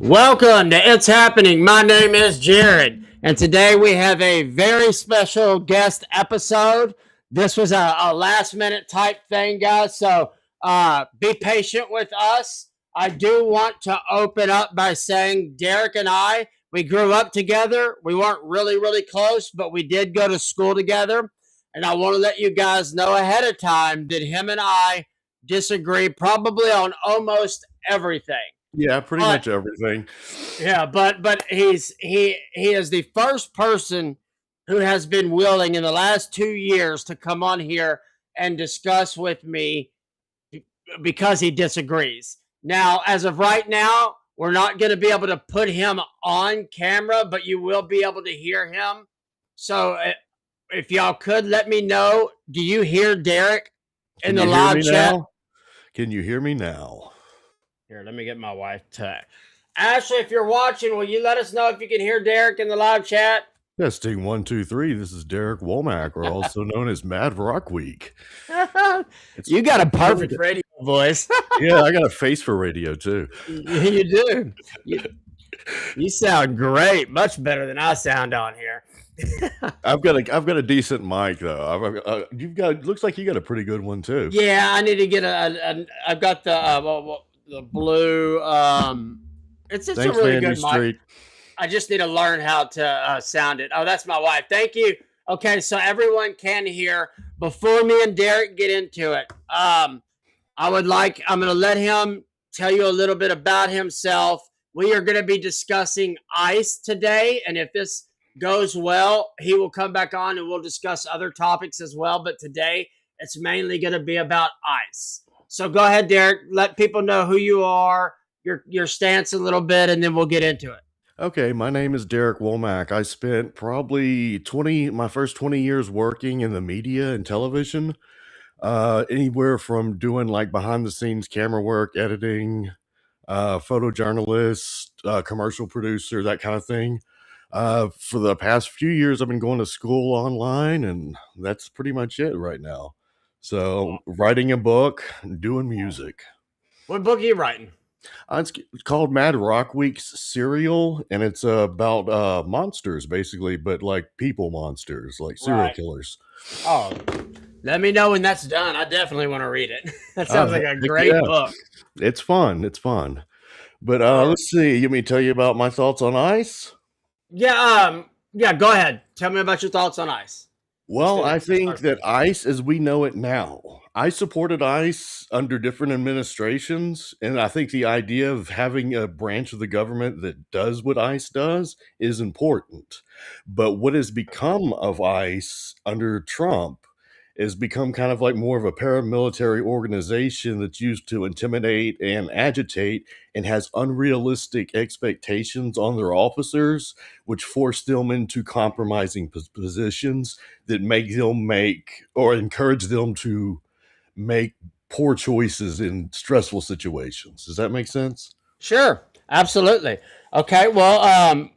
Welcome to It's Happening. My name is Jared, and today we have a very special guest episode. This was a last minute type thing, guys, so be patient with us. I do want to open up by saying Derek and I, we grew up together. We weren't really close, but we did go to school together, and I want to let you guys know ahead of time that him and I disagree probably on almost everything. Yeah, pretty But much everything. yeah, but he is the first person who has been willing in the last 2 years to come on here and discuss with me because he disagrees. Now, as of right now, we're not going to be able to put him on camera, but you will be able to hear him. So if y'all could let me know, do you hear Derek in the live chat? Now? Can you hear me now? Here, let me get my wife to. Ashley, if you're watching, will you let us know if you can hear Derek in the live chat? Testing 1, 2, 3. This is Derek Womack, or also known as Mad Rock Week. You got a perfect radio voice. Yeah, I got a face for radio too. You do. You sound great, much better than I sound on here. I've got a decent mic though. Looks like you got a pretty good one too. Yeah, I need to get I've got the blue. It's just Thanks, a really Mandy good Street. mic. I just need to learn how to sound it. Oh, that's my wife. Thank you. Okay, so everyone can hear. Before me and Derek get into it, I'm going to let him tell you a little bit about himself. We are going to be discussing ICE today, and if this goes well, he will come back on and we'll discuss other topics as well. But today, it's mainly going to be about ICE. So go ahead, Derek. Let people know who you are, your stance a little bit, and then we'll get into it. Okay, my name is Derek Womack. I spent probably my first 20 years working in the media and television. Anywhere from doing like behind the scenes camera work, editing, photojournalist, commercial producer, that kind of thing. For the past few years, I've been going to school online, and that's pretty much it right now. So, writing a book, doing music. What book are you writing? It's called Mad Rock Week's Serial, and it's about monsters, basically, but like people monsters, like serial killers. Oh, let me know when that's done. I definitely want to read it. That sounds like a great book. It's fun. But let's see. You want me to tell you about my thoughts on ICE? Yeah, go ahead. Tell me about your thoughts on ICE. Well, I think that ICE as we know it now, I supported ICE under different administrations, and I think the idea of having a branch of the government that does what ICE does is important. But what has become of ICE under Trump has become kind of like more of a paramilitary organization that's used to intimidate and agitate and has unrealistic expectations on their officers, which force them into compromising positions that make them or encourage them to make poor choices in stressful situations. Does that make sense? Sure, absolutely. Okay, well,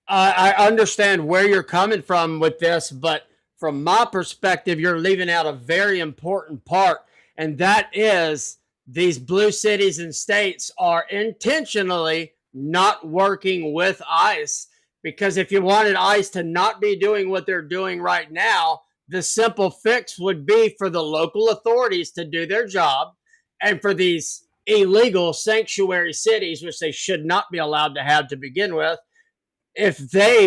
I understand where you're coming from with this, but from my perspective, you're leaving out a very important part, and that is these blue cities and states are intentionally not working with ICE, because if you wanted ICE to not be doing what they're doing right now, the simple fix would be for the local authorities to do their job, and for these illegal sanctuary cities, which they should not be allowed to have to begin with, if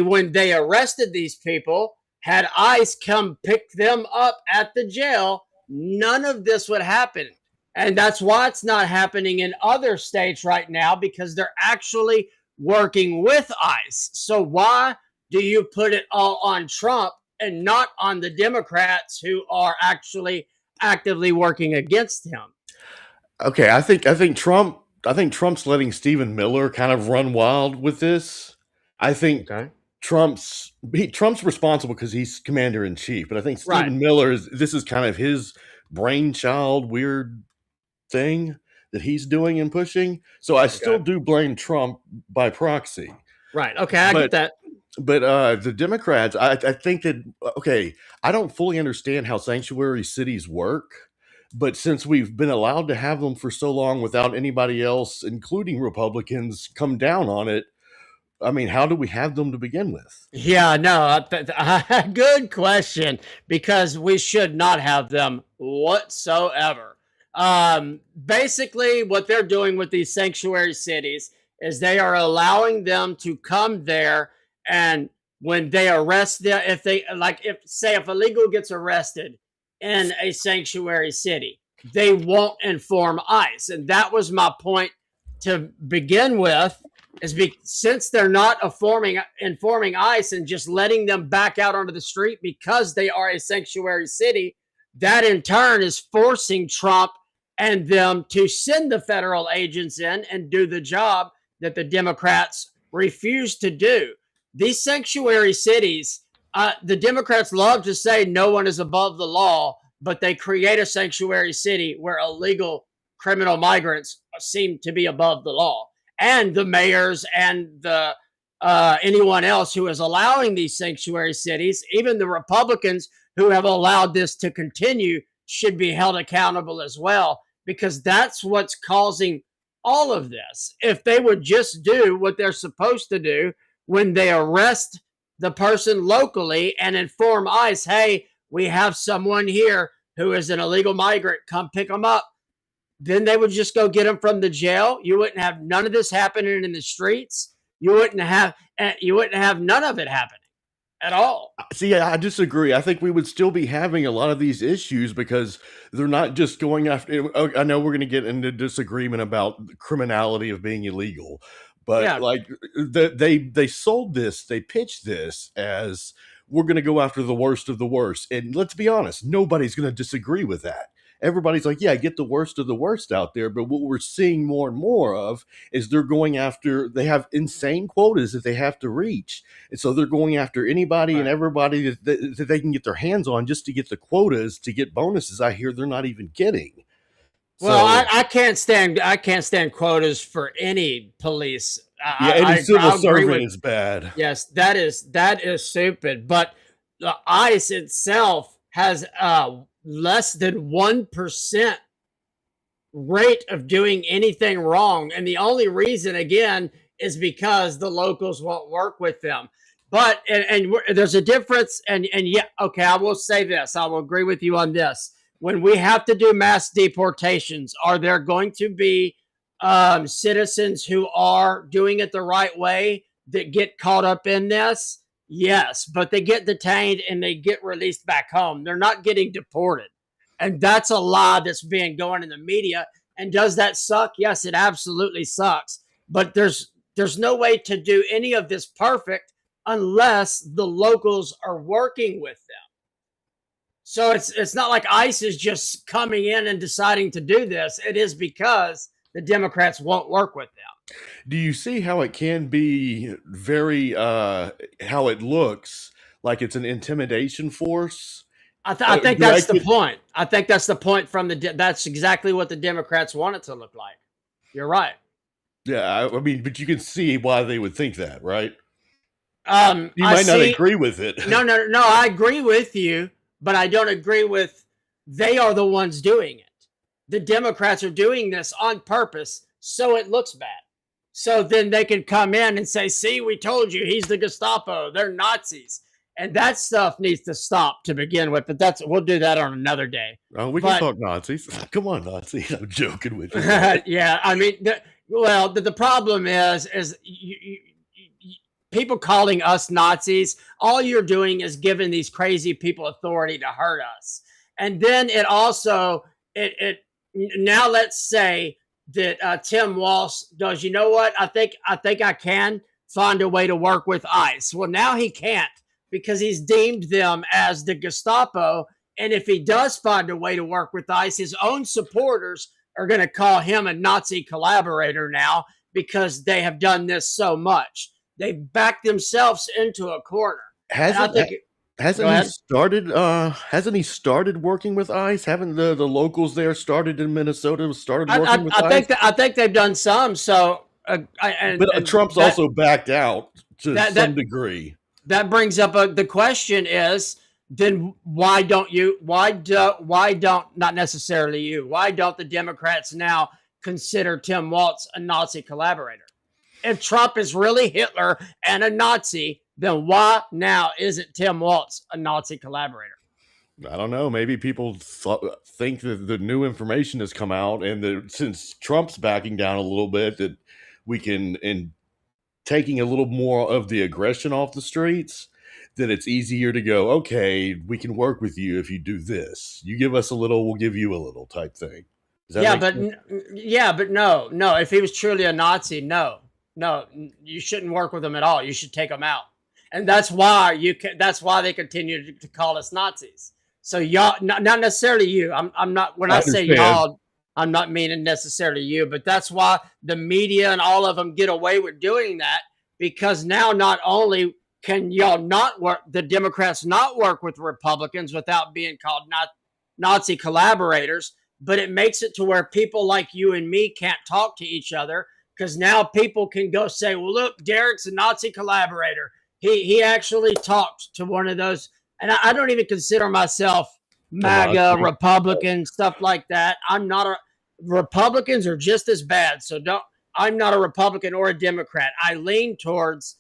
when they arrested these people, had ICE come pick them up at the jail, none of this would happen. And that's why it's not happening in other states right now, because they're actually working with ICE. So why do you put it all on Trump and not on the Democrats who are actually actively working against him? Okay, I think Trump's letting Stephen Miller kind of run wild with this. I think Trump's responsible because he's commander in chief, but I think Stephen Miller this is kind of his brainchild, weird thing that he's doing and pushing. So I still do blame Trump by proxy. Right. Okay, I get that. But the Democrats, I think that I don't fully understand how sanctuary cities work, But since we've been allowed to have them for so long without anybody else, including Republicans, come down on it, I mean, how do we have them to begin with? Yeah, no, good question, because we should not have them whatsoever. Basically, what they're doing with these sanctuary cities is they are allowing them to come there, and when they arrest them, if they like, if say if a legal gets arrested in a sanctuary city, they won't inform ICE, and that was my point to begin with, since they're not informing ICE and just letting them back out onto the street because they are a sanctuary city, that in turn is forcing Trump and them to send the federal agents in and do the job that the Democrats refuse to do. These sanctuary cities, the Democrats love to say no one is above the law, but they create a sanctuary city where illegal criminal migrants seem to be above the law. And the mayors and the anyone else who is allowing these sanctuary cities, even the Republicans who have allowed this to continue, should be held accountable as well, because that's what's causing all of this. If they would just do what they're supposed to do when they arrest the person locally and inform ICE, hey, we have someone here who is an illegal migrant, come pick them up, then they would just go get them from the jail. You wouldn't have none of this happening in the streets. You wouldn't have none of it happening at all. See, I disagree. I think we would still be having a lot of these issues because they're not just going after. I know we're going to get into disagreement about the criminality of being illegal, but Yeah. like they sold this, they pitched this as we're going to go after the worst of the worst. And let's be honest, nobody's going to disagree with that. Everybody's like, yeah, get the worst of the worst out there. But what we're seeing more and more of is they're going after, they have insane quotas that they have to reach. And so they're going after anybody and everybody that they can get their hands on just to get the quotas, to get bonuses. I hear they're not even getting. Well, I can't stand quotas for any police. Any civil servant is bad. Yes, that is stupid. But the ICE itself has less than 1% rate of doing anything wrong. And the only reason, again, is because the locals won't work with them. But, and there's a difference. And yeah, okay, I will say this. I will agree with you on this. When we have to do mass deportations, are there going to be citizens who are doing it the right way that get caught up in this? Yes, but they get detained and they get released back home. They're not getting deported. And that's a lie that's being going in the media. And does that suck? Yes, it absolutely sucks. But there's no way to do any of this perfect unless the locals are working with them. So it's not like ICE is just coming in and deciding to do this. It is because the Democrats won't work with them. Do you see how it can be very, how it looks like it's an intimidation force? I think that's the point. I think that's the point from that's exactly what the Democrats want it to look like. You're right. Yeah, I mean, but you can see why they would think that, right? You might not agree with it. No, I agree with you, but I don't agree with they are the ones doing it. The Democrats are doing this on purpose so it looks bad. So then they can come in and say, see, we told you he's the Gestapo. They're Nazis. And that stuff needs to stop to begin with. But we'll do that on another day. Oh, we can talk Nazis. Come on, Nazis. I'm joking with you. Yeah, I mean, the problem is people calling us Nazis. All you're doing is giving these crazy people authority to hurt us. And then it also, now let's say that Tim Walsh does, you know what? I think I can find a way to work with ICE. Well, now he can't because he's deemed them as the Gestapo. And if he does find a way to work with ICE, his own supporters are going to call him a Nazi collaborator now because they have done this so much. They backed themselves into a corner. Hasn't he started working with ICE? Haven't the locals there started in Minnesota working with ICE? I think they've done some. So, Trump's also backed out to some degree. That brings up the question is, then why don't you? Why don't not necessarily you? Why don't the Democrats now consider Tim Walz a Nazi collaborator? If Trump is really Hitler and a Nazi, then why now isn't Tim Walz a Nazi collaborator? I don't know. Maybe people think that the new information has come out, and that since Trump's backing down a little bit, that we can, in taking a little more of the aggression off the streets, that it's easier to go, okay, we can work with you if you do this. You give us a little, we'll give you a little type thing. Does that Yeah, make but sense? yeah, but no. If he was truly a Nazi, no, you shouldn't work with him at all. You should take him out, and that's why you can. That's why they continue to call us Nazis. So y'all, not necessarily you. I'm not. When I I say understand. y'all, I'm not meaning necessarily you, but that's why the media and all of them get away with doing that, because now not only can y'all not work, the Democrats not work with Republicans without being called Nazi collaborators, but it makes it to where people like you and me can't talk to each other, because now people can go say, well, look, Derek's a Nazi collaborator. He actually talked to one of those, and I don't even consider myself A MAGA, Nazi. Republican, stuff like that. I'm not a Republicans are just as bad. So don't. I'm not a Republican or a Democrat. I lean towards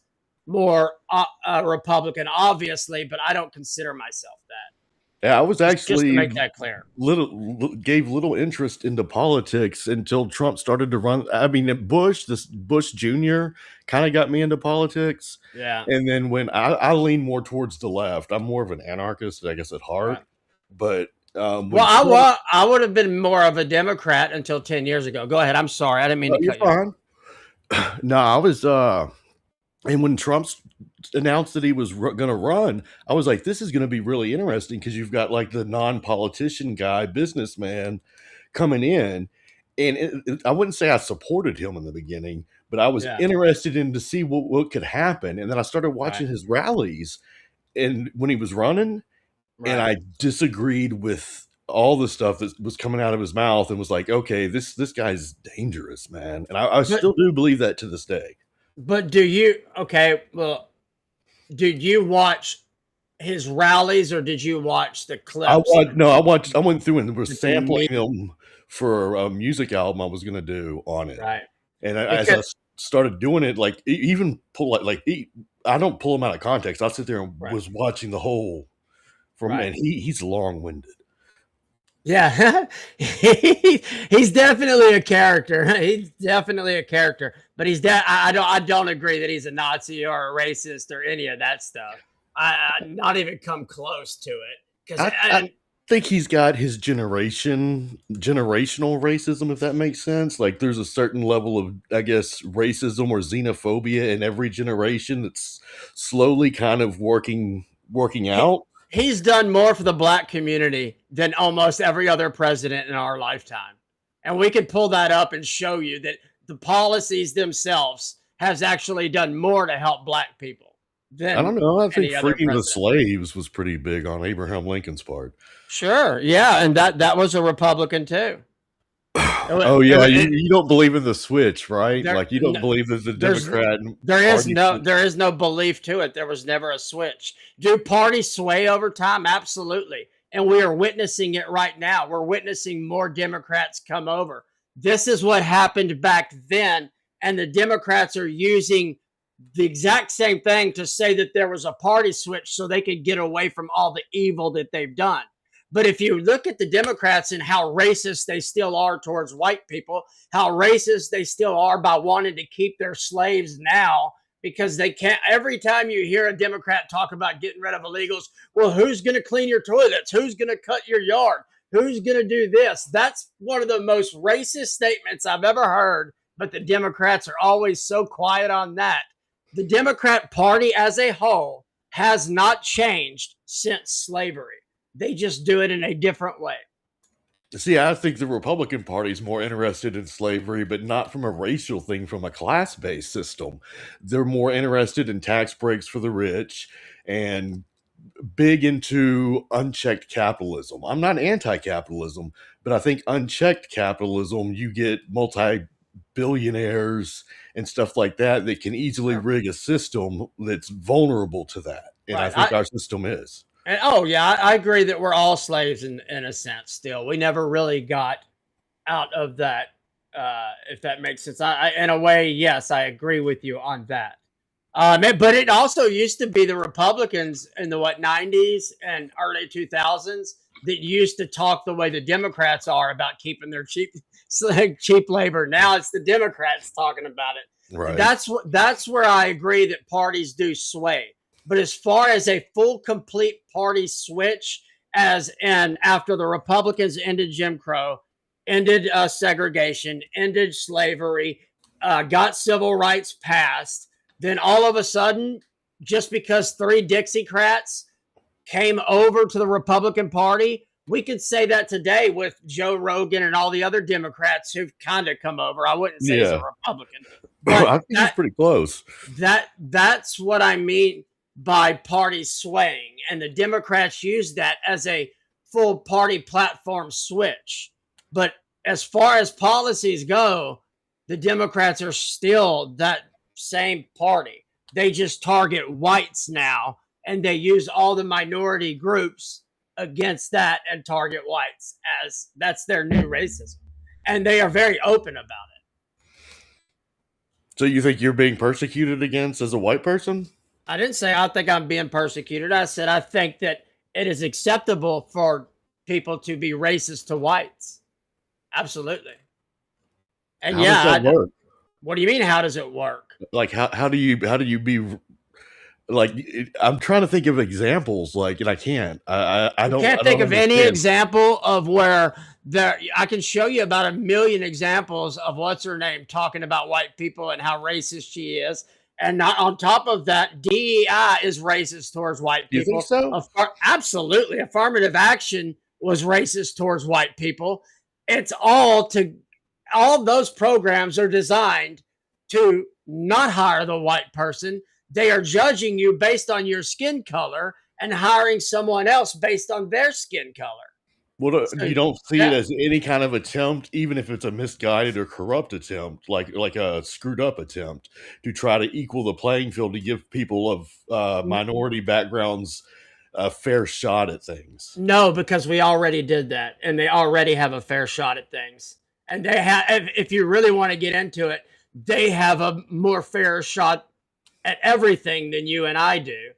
more Republican, obviously, but I don't consider myself that. Yeah, I was Just to actually make that clear. gave little interest into politics until Trump started to run. I mean, this Bush Jr. kind of got me into politics. Yeah. And then when I lean more towards the left, I'm more of an anarchist, I guess, at heart. Right. But Well, when Trump, I would have been more of a Democrat until 10 years ago. Go ahead. I'm sorry. I didn't mean to you're cut you off. fine. No, I was, and when Trump announced that he was going to run, I was like, this is going to be really interesting because you've got like the non-politician guy, businessman coming in. And I wouldn't say I supported him in the beginning, but I was Yeah. interested in to see what could happen. And then I started Right. watching his rallies and when he was running, and Right. I disagreed with all the stuff that was coming out of his mouth and was like, okay, this guy's dangerous, man. And I But still do believe that to this day. do you? Okay. Well, did you watch his rallies or did you watch the clips of I went through and was the sampling media? them for a music album I was gonna do on it. Right. And as Because started doing it, like even pull I don't pull them out of context. I sit there and right. was watching the whole from, Right. and he's long winded. Yeah, he's definitely a character. He's definitely a character, but I don't agree that he's a Nazi or a racist or any of that stuff. I not even come close to it because I think he's got his generational racism, if that makes sense. Like there's a certain level of, I guess, racism or xenophobia in every generation that's slowly kind of working out. he's done more for the black community than almost every other president in our lifetime, and we could pull that up and show you that the policies themselves has actually done more to help black people I don't than know. I think any other freeing the president. slaves was pretty big on Abraham Lincoln's part. Sure. Yeah, and that was a Republican too. Oh yeah, It, you don't believe in the switch, right? there, Like you don't no, believe that the there's Democrat there is Party. no belief to it. There was never a switch. Do parties sway over time? Absolutely. And we are witnessing it right now. We're witnessing more Democrats come over. This is what happened back then, and the Democrats are using the exact same thing to say that there was a party switch so they could get away from all the evil that they've done. But if you look at the Democrats and how racist they still are towards white people, how racist they still are by wanting to keep their slaves now, because they can't. Every time you hear a Democrat talk about getting rid of illegals, well, who's going to clean your toilets? Who's going to cut your yard? Who's going to do this? That's one of the most racist statements I've ever heard. But the Democrats are always so quiet on that. The Democrat Party as a whole has not changed since slavery. They just do it in a different way. See, I think the Republican Party is more interested in slavery, but not from a racial thing, from a class-based system. They're more interested in tax breaks for the rich and big into unchecked capitalism. I'm not anti-capitalism, but I think unchecked capitalism, you get multi-billionaires and stuff like that that can easily rig a system that's vulnerable to that. And I Right. think our system is. And, oh yeah, I agree that we're all slaves in a sense. Still, we never really got out of that. If that makes sense, in a way, yes, I agree with you on that. But it also used to be the Republicans in the '90s and early 2000s that used to talk the way the Democrats are about keeping their cheap labor. Now it's the Democrats talking about it. Right. That's where I agree that parties do sway. But as far as a full, complete party switch, as in after the Republicans ended Jim Crow, ended segregation, ended slavery, got civil rights passed, then all of a sudden, just because 3 Dixiecrats came over to the Republican Party, we could say that today with Joe Rogan and all the other Democrats who've kind of come over. I wouldn't say he's a Republican, but I think he's pretty close. That's what I mean by party swaying, and the Democrats use that as a full party platform switch. But as far as policies go, the Democrats are still that same party. They just target whites now, and they use all the minority groups against that and target whites as that's their new racism. And they are very open about it. So you think you're being persecuted against as a white person? I didn't say I think I'm being persecuted. I said I think that it is acceptable for people to be racist to whites. Absolutely. And how does that work? What do you mean? How does it work? Like how do you be like? I'm trying to think of examples, like, and I can't. I can't think of any example of where there. I can show you about 1 million examples of what's her name talking about white people and how racist she is. And not on top of that, DEI is racist towards white people. You think so? Absolutely. Affirmative action was racist towards white people. It's all those programs are designed to not hire the white person. They are judging you based on your skin color and hiring someone else based on their skin color. Well, you don't see it as any kind of attempt, even if it's a misguided or corrupt attempt, like a screwed up attempt to try to equal the playing field to give people of minority backgrounds a fair shot at things. No, because we already did that, and they already have a fair shot at things. And they have, if you really want to get into it, they have a more fair shot at everything than you and I do.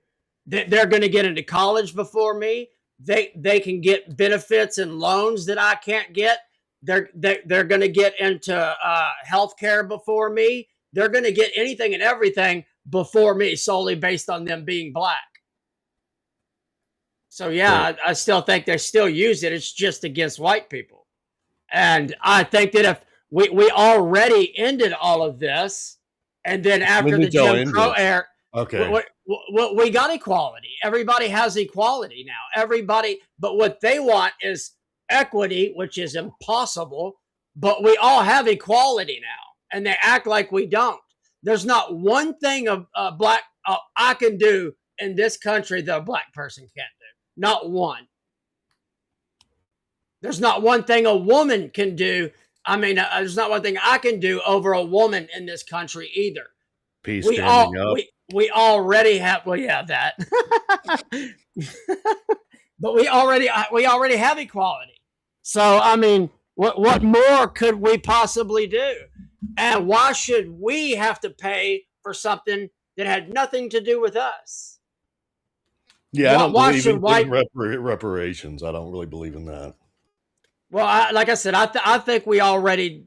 They're going to get into college before me. They can get benefits and loans that I can't get. They're going to get into healthcare before me. They're going to get anything and everything before me solely based on them being black. So yeah, I still think they still use it. It's just against white people. And I think that if we already ended all of this, and then after the Jim Crow era, okay, we got equality. Everybody has equality now. Everybody, but what they want is equity, which is impossible. But we all have equality now, and they act like we don't. There's not one thing I can do in this country that a black person can't do. Not one. There's not one thing a woman can do. I mean, there's not one thing I can do over a woman in this country either. Peace standing up. We already have. Well, yeah, that. But we already have equality. So I mean, what more could we possibly do? And why should we have to pay for something that had nothing to do with us? Yeah, I don't believe in reparations. I don't really believe in that. Well, like I said, I think we already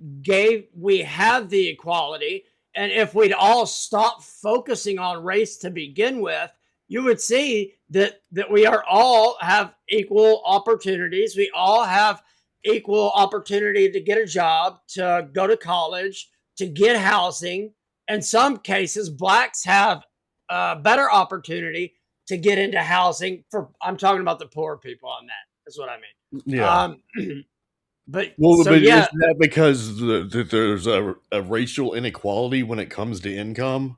we have the equality. And if we'd all stop focusing on race to begin with, you would see that we are all have equal opportunities. We all have equal opportunity to get a job, to go to college, to get housing. In some cases, blacks have a better opportunity to get into housing. I'm talking about the poor people on that. That's what I mean. Yeah. But yeah, is that because there's a racial inequality when it comes to income?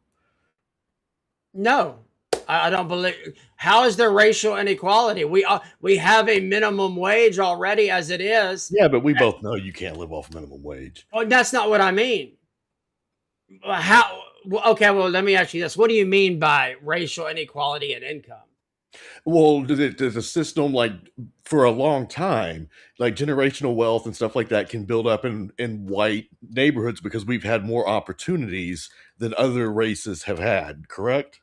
No, I don't believe. How is there racial inequality? We have a minimum wage already as it is. Yeah, but we both know you can't live off minimum wage. Oh, that's not what I mean. How? Okay, well, let me ask you this: what do you mean by racial inequality in income? Well, the system, like, for a long time, like generational wealth and stuff like that can build up in white neighborhoods because we've had more opportunities than other races have had, correct?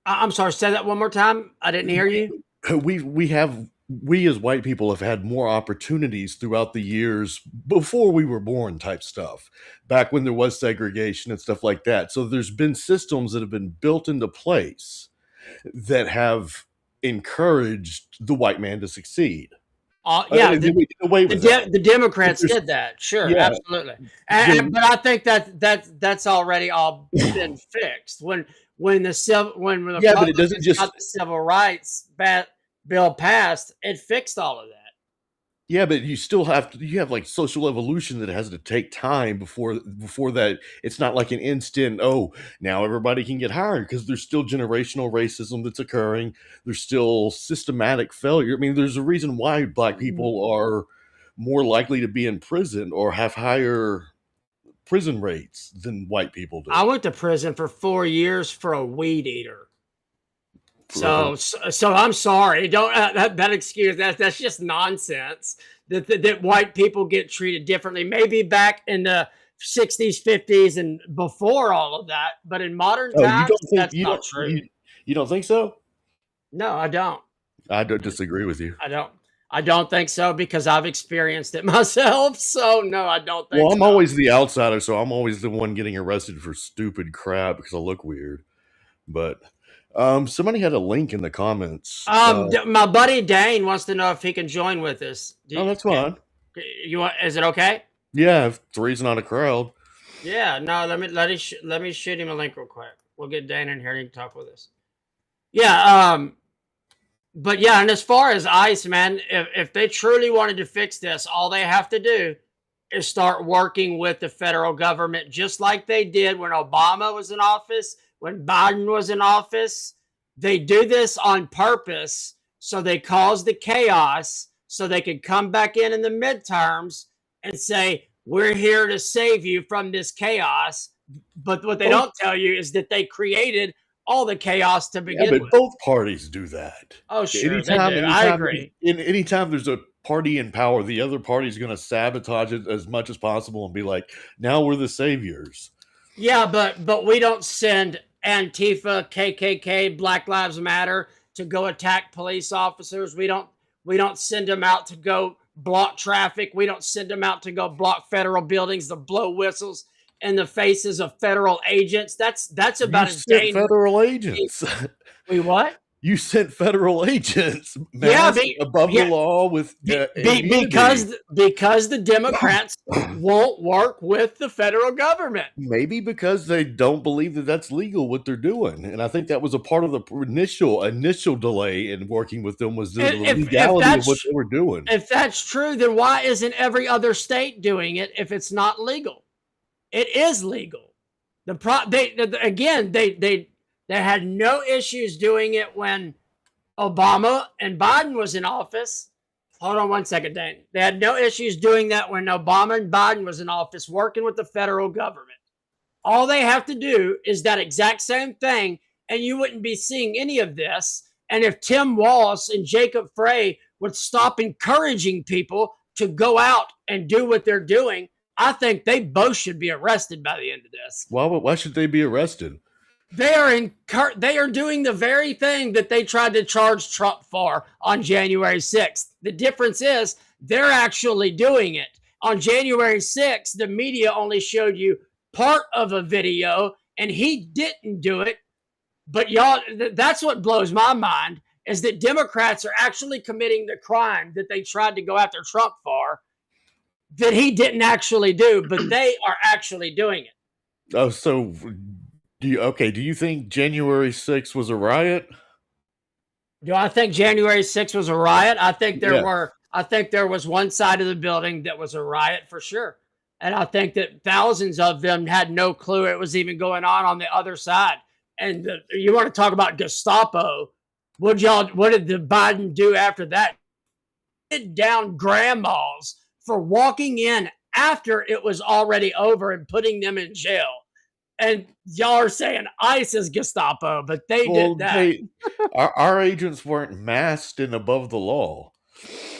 I'm sorry, say that one more time. I didn't hear you. We as white people have had more opportunities throughout the years before we were born type stuff, back when there was segregation and stuff like that. So there's been systems that have been built into place that have encouraged the white man to succeed. Yeah, And then we get away with that. the But Democrats there's did that. Sure, yeah, absolutely. then But I think that's already all been fixed. When when the yeah, but it doesn't Republicans just got the civil rights bill passed, it fixed all of that. yeah, but you have like social evolution that has to take time before that. It's not like an instant, oh, now everybody can get hired because there's still generational racism that's occurring. There's still systematic failure. I mean, there's a reason why black people are more likely to be in prison or have higher prison rates than white people do. I went to prison for 4 years for a weed eater. So I'm sorry. Don't that excuse that's just nonsense. That white people get treated differently. Maybe back in the 60s, 50s, and before all of that, but in modern Oh, you times, don't think that's not true. you don't think so? No, I don't. I don't disagree with you. I don't. I don't think so because I've experienced it myself. So no, I don't Well, think I'm so. always the outsider, so I'm always the one getting arrested for stupid crap because I look weird. But somebody had a link in the comments. My buddy Dane wants to know if he can join with us. Oh, that's fine. You want? Is it okay? Yeah, if three's not a crowd. Yeah. No. Let me shoot him a link real quick. We'll get Dane in here and he can talk with us. Yeah. But yeah, and as far as ICE, man, if they truly wanted to fix this, all they have to do is start working with the federal government, just like they did when Obama was in office, when Biden was in office. They do this on purpose, so they cause the chaos, so they could come back in the midterms and say, we're here to save you from this chaos. But what they don't tell you is that they created all the chaos to begin but with. both parties do that. Oh, sure, they do. I agree. Anytime there's a party in power, the other party is going to sabotage it as much as possible and be like, "Now we're the saviors." Yeah, but we don't send Antifa, KKK, Black Lives Matter to go attack police officers. We don't send them out to go block traffic. We don't send them out to go block federal buildings to blow whistles in the faces of federal agents. That's about as dangerous. Federal agents. We what? You sent federal agents above the law with because the Democrats won't work with the federal government. Maybe because they don't believe that that's legal what they're doing, and I think that was a part of the initial delay in working with them was the legality of what they were doing. If that's true, then why isn't every other state doing it if it's not legal? It is legal. They had no issues doing it when Obama and Biden was in office. Hold on one second, Dane. They had no issues doing that when Obama and Biden was in office, working with the federal government. All they have to do is that exact same thing, and you wouldn't be seeing any of this. And if Tim Walz and Jacob Frey would stop encouraging people to go out and do what they're doing, I think they both should be arrested by the end of this. Why should they be arrested? They are doing the very thing that they tried to charge Trump for on January 6th. The difference is they're actually doing it. On January 6th, the media only showed you part of a video, and he didn't do it. But y'all, that's what blows my mind, is that Democrats are actually committing the crime that they tried to go after Trump for, that he didn't actually do, but they are actually doing it. Oh, so do you think January 6th was a riot? Do I think January 6th was a riot? I think there was one side of the building that was a riot for sure. And I think that thousands of them had no clue it was even going on the other side. And you want to talk about Gestapo? What did the Biden do after that? Hit down grandmas for walking in after it was already over and putting them in jail. and y'all are saying ICE is Gestapo, but they did that. Our agents weren't masked and above the law.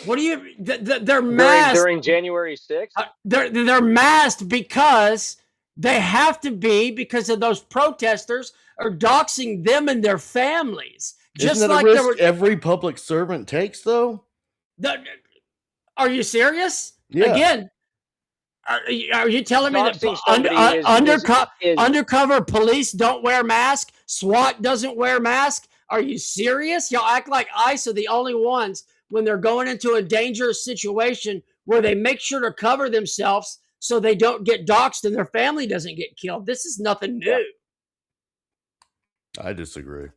What do you? They're masked during January 6th. They're masked because they have to be, because of those protesters are doxing them and their families. Just like a risk every public servant takes, though. Are you serious? Yeah. Again, are you telling me that undercover police don't wear masks? SWAT doesn't wear masks? Are you serious? Y'all act like ICE are the only ones when they're going into a dangerous situation where they make sure to cover themselves so they don't get doxxed and their family doesn't get killed. This is nothing new. I disagree.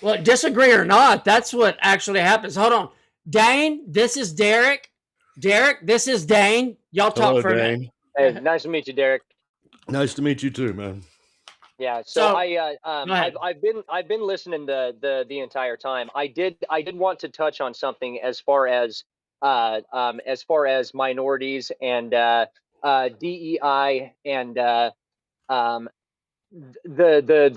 Well, disagree or not, that's what actually happens. Hold on. Dane, this is Derek. Derek, this is Dane. Y'all talk for a minute. Hey, nice to meet you, Derek. Nice to meet you too, man. Yeah, so I've been listening to the entire time. I did want to touch on something as far as minorities and DEI and the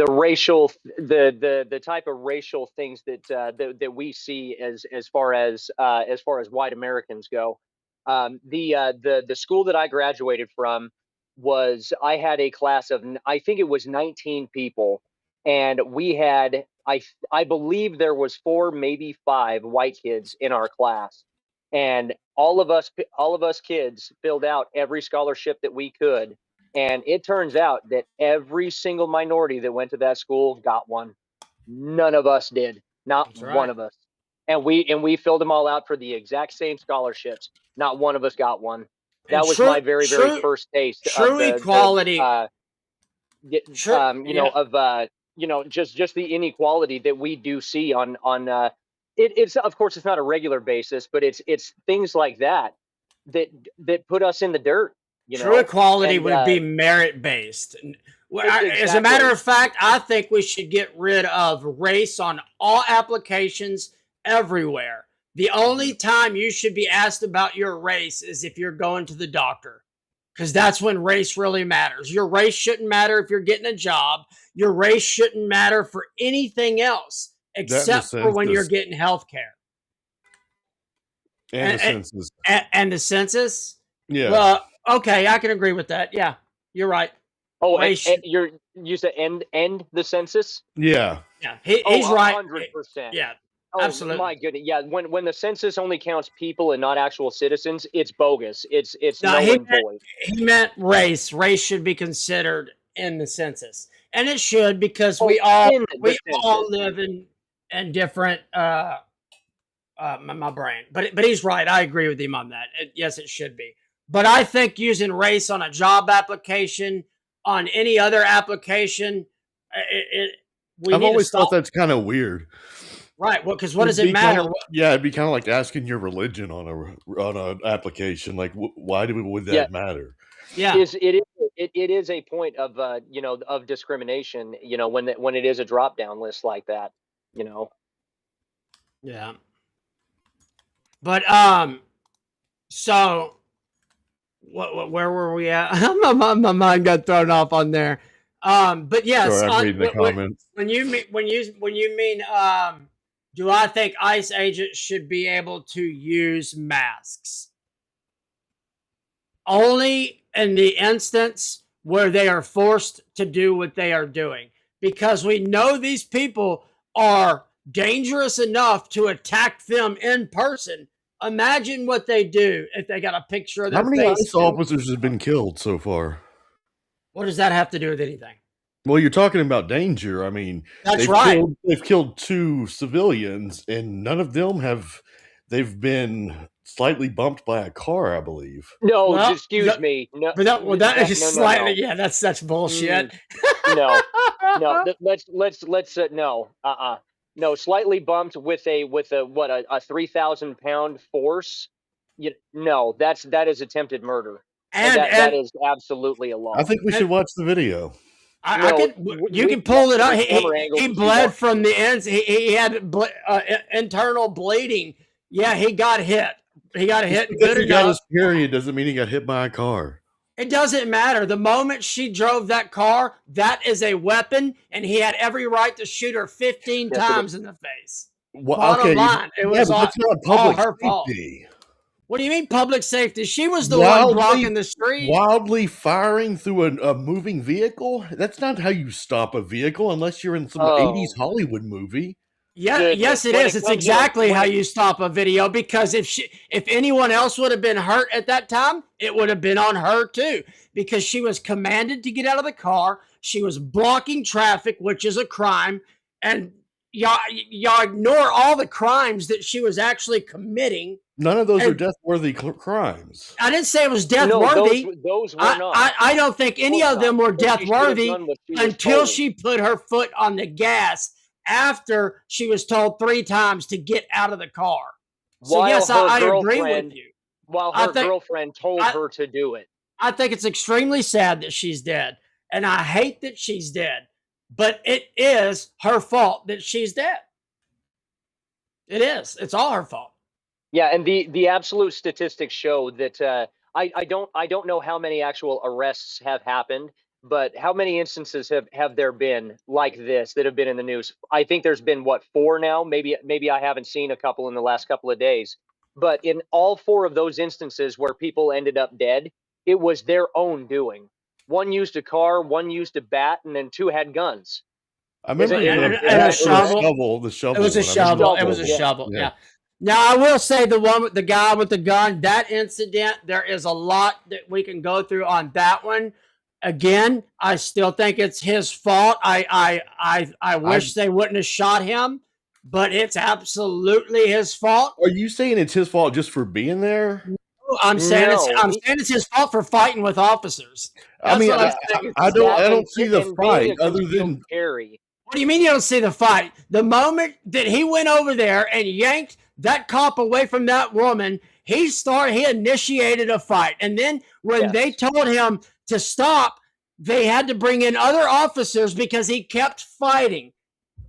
racial the type of racial things that we see as far as white Americans go. The school that I graduated from I had a class of, I think it was 19 people, and we had, I believe there was 4, maybe 5 white kids in our class, and all of us kids filled out every scholarship that we could, and it turns out that every single minority that went to that school got one. None of us did, not one of us, and we filled them all out for the exact same scholarships. Not one of us got one. That was my very first taste of equality. Just the inequality that we do see on it's, of course, it's not a regular basis, but it's things like that put us in the dirt. True equality would be merit based. Exactly. As a matter of fact, I think we should get rid of race on all applications everywhere. The only time you should be asked about your race is if you're going to the doctor, because that's when race really matters. Your race shouldn't matter if you're getting a job. Your race shouldn't matter for anything else except for when you're getting health care. And the census. And the census? Yeah. Well, okay, I can agree with that. Yeah, you're right. Oh, you said end the census? Yeah. Yeah, he's right. 100%. Yeah. Oh, absolutely. My goodness. Yeah. When the census only counts people and not actual citizens, it's bogus. It's null and void. He meant race. Race should be considered in the census, and it should, because we all live in different. My brain, but he's right. I agree with him on that. Yes, it should be. But I think using race on a job application, on any other application, I've always thought that's kind of weird. Right. Well, because what does it matter? It'd be kind of like asking your religion on an application. Like, why would that matter? Yeah, it is a point of of discrimination. When it is a drop down list like that. Yeah. But so where were we at? my mind got thrown off on there. But yes, I'm reading the comments. When you mean do I think ICE agents should be able to use masks? Only in the instance where they are forced to do what they are doing, because we know these people are dangerous enough to attack them in person. Imagine what they do if they got a picture of their face. How many ICE officers have been killed so far? What does that have to do with anything? Well, you're talking about danger. I mean, they've killed 2 civilians, and none of them they've been slightly bumped by a car, I believe. No, excuse me. No, that is slightly. No. Yeah, that's bullshit. No. Let's no. No, slightly bumped with a 3,000-pound force. No, that is attempted murder. And that is absolutely a law. I think we should watch the video. You can pull it up. He bled from the ends. He had internal bleeding. Yeah, he got hit. He got hit. Because he got his period doesn't mean he got hit by a car. It doesn't matter. The moment she drove that car, that is a weapon, and he had every right to shoot her 15 Yes, times in the face. Well, Bottom okay, line, it yeah, was but all, that's not all public her fault. safety. What do you mean public safety? She was the one blocking the street. Wildly firing through a moving vehicle? That's not how you stop a vehicle unless you're in some 80s Oh, Hollywood movie. Yeah, goodness. yes, it When is. it It's comes to exactly how when it, you stop a video, because if anyone else would have been hurt at that time, it would have been on her too, because she was commanded to get out of the car. She was blocking traffic, which is a crime, and y'all ignore all the crimes that she was actually committing. None of those are And death-worthy crimes. I didn't say it was death no, worthy. those were not. I don't think any Course of them not. were But death she should have worthy done what she was until told. she put her foot on the gas after she was told 3 times to get out of the car. So While yes, her I agree with girlfriend, you. while I her think girlfriend told I, her to do it. I think it's extremely sad that she's dead, and I hate that she's dead. But it is her fault that she's dead. It is. It's all her fault. Yeah, and the absolute statistics show that I don't know how many actual arrests have happened, but how many instances have there been like this that have been in the news? I think there's been what, 4 now? Maybe I haven't seen a couple in the last couple of days. But in all 4 of those instances where people ended up dead, it was their own doing. One used a car, one used a bat, and then 2 had guns. I remember And the a bat or shovel. the shovel It was a one. I remember shovel. the It was a yeah. shovel. Yeah. Yeah. Now I will say the one with the guy with the gun, that incident, there is a lot that we can go through on that one. Again, I still think it's his fault. I wish they wouldn't have shot him, but it's absolutely his fault. Are you saying it's his fault just for being there? I'm saying No, it's his fault for fighting with officers. I That's mean, what I'm saying. I don't see the and fight being a other concealed than carry. What do you mean you don't see the fight? The moment that he went over there and yanked that cop away from that woman, he initiated a fight. And then when they Yes. told him to stop, they had to bring in other officers because he kept fighting.